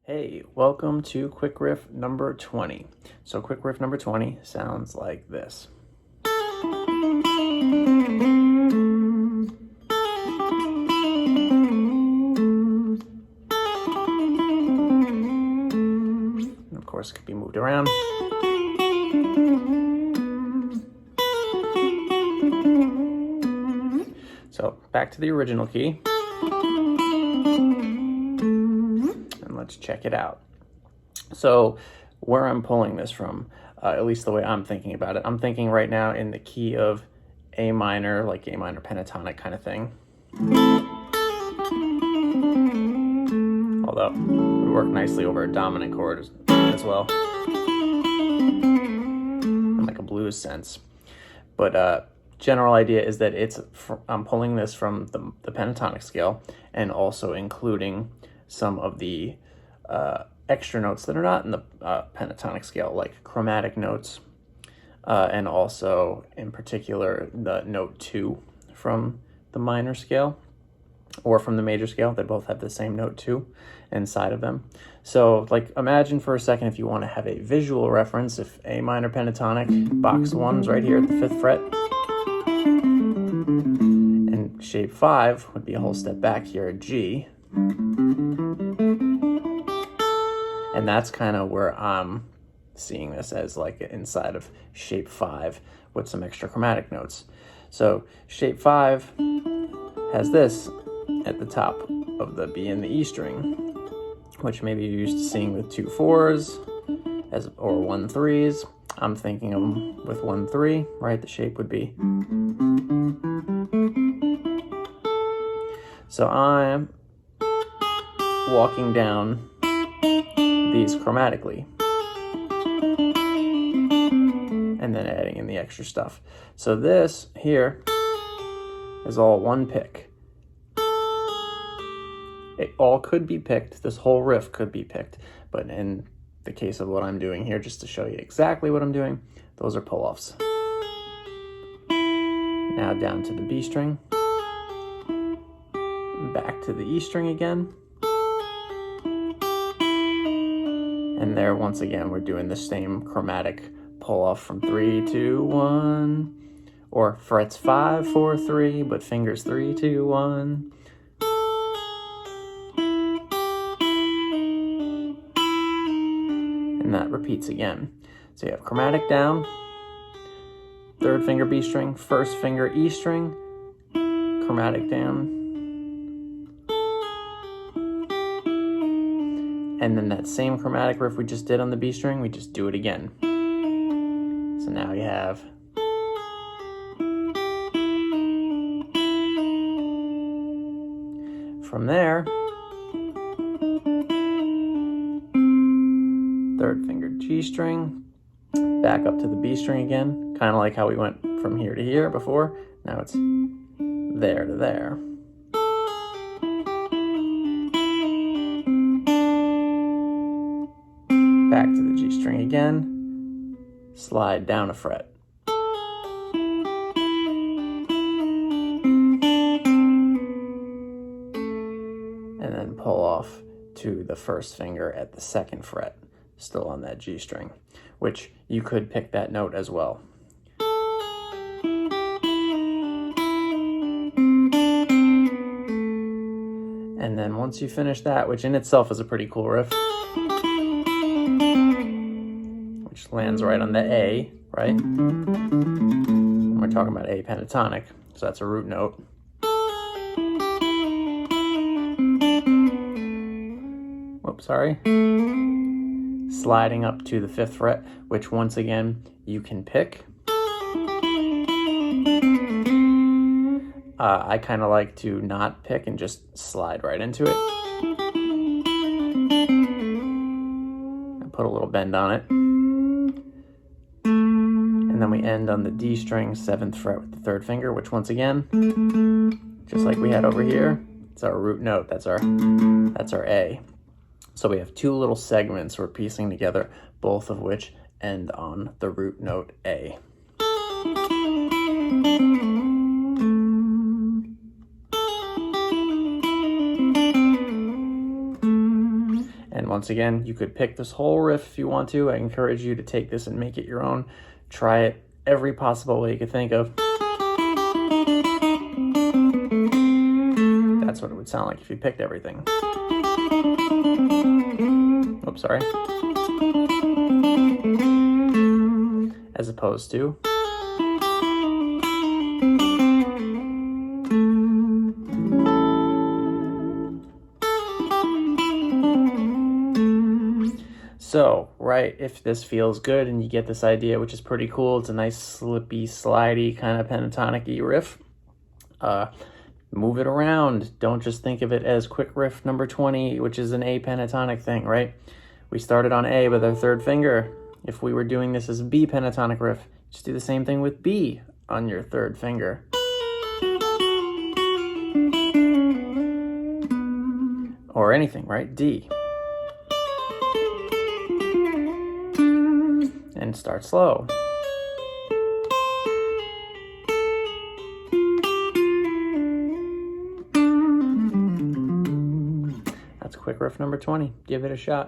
Hey, welcome to quick riff number 20. So quick riff number 20 sounds like this. And of course, it could be moved around. So back to the original key. Let's check it out. So where I'm pulling this from, at least the way I'm thinking about it, I'm thinking right now in the key of A minor, like A minor pentatonic kind of thing. Although it would work nicely over a dominant chord as well, in like a blues sense. But general idea is that I'm pulling this from the pentatonic scale and also including some of the extra notes that are not in the pentatonic scale, like chromatic notes, and also in particular the note 2 from the minor scale or from the major scale. They both have the same note 2 inside of them. So like imagine for a second, if you want to have a visual reference, if A minor pentatonic, box 1's right here at the 5th fret, and shape 5 would be a whole step back here at G. And that's kind of where I'm seeing this, as like inside of shape 5 with some extra chromatic notes. So shape 5 has this at the top of the B and the E string, which maybe you're used to seeing with 2 4s or 1 3s. I'm thinking of them with 1 3, right? The shape would be. So I'm walking down these chromatically and then adding in the extra stuff. So this here is all one pick. It all could be picked. This whole riff could be picked, but in the case of what I'm doing here, just to show you exactly what I'm doing, those are pull-offs. Now down to the B string, back to the E string again. And there, once again, we're doing the same chromatic pull-off from 3, 2, 1, or frets 5, 4, 3, but fingers 3, 2, 1. And that repeats again. So you have chromatic down, 3rd finger B string, 1st finger E string, chromatic down, and then that same chromatic riff we just did on the B string, we just do it again. So now you have from there, 3rd finger G string, back up to the B string again, kind of like how we went from here to here before. Now it's there to there. Back to the G string again, slide down a fret. And then pull off to the 1st finger at the 2nd fret, still on that G string, which you could pick that note as well. And then once you finish that, which in itself is a pretty cool riff, which lands right on the A, right? And we're talking about A pentatonic, so that's a root note. Whoops, sorry. Sliding up to the 5th fret, which once again you can pick. I kind of like to not pick and just slide right into it. And put a little bend on it. And then we end on the D string, 7th fret with the 3rd finger, which once again, just like we had over here, it's our root note. That's our A. So we have 2 little segments we're piecing together, both of which end on the root note A. And once again, you could pick this whole riff if you want to. I encourage you to take this and make it your own. Try it every possible way you could think of. That's what it would sound like if you picked everything. Oops, sorry. As opposed to so, right, if this feels good and you get this idea, which is pretty cool, it's a nice slippy, slidey kind of pentatonic-y riff, move it around. Don't just think of it as quick riff number 20, which is an A pentatonic thing, right? We started on A with our third finger. If we were doing this as a B pentatonic riff, just do the same thing with B on your third finger. Or anything, right? D. And start slow. That's quick riff number 20. Give it a shot.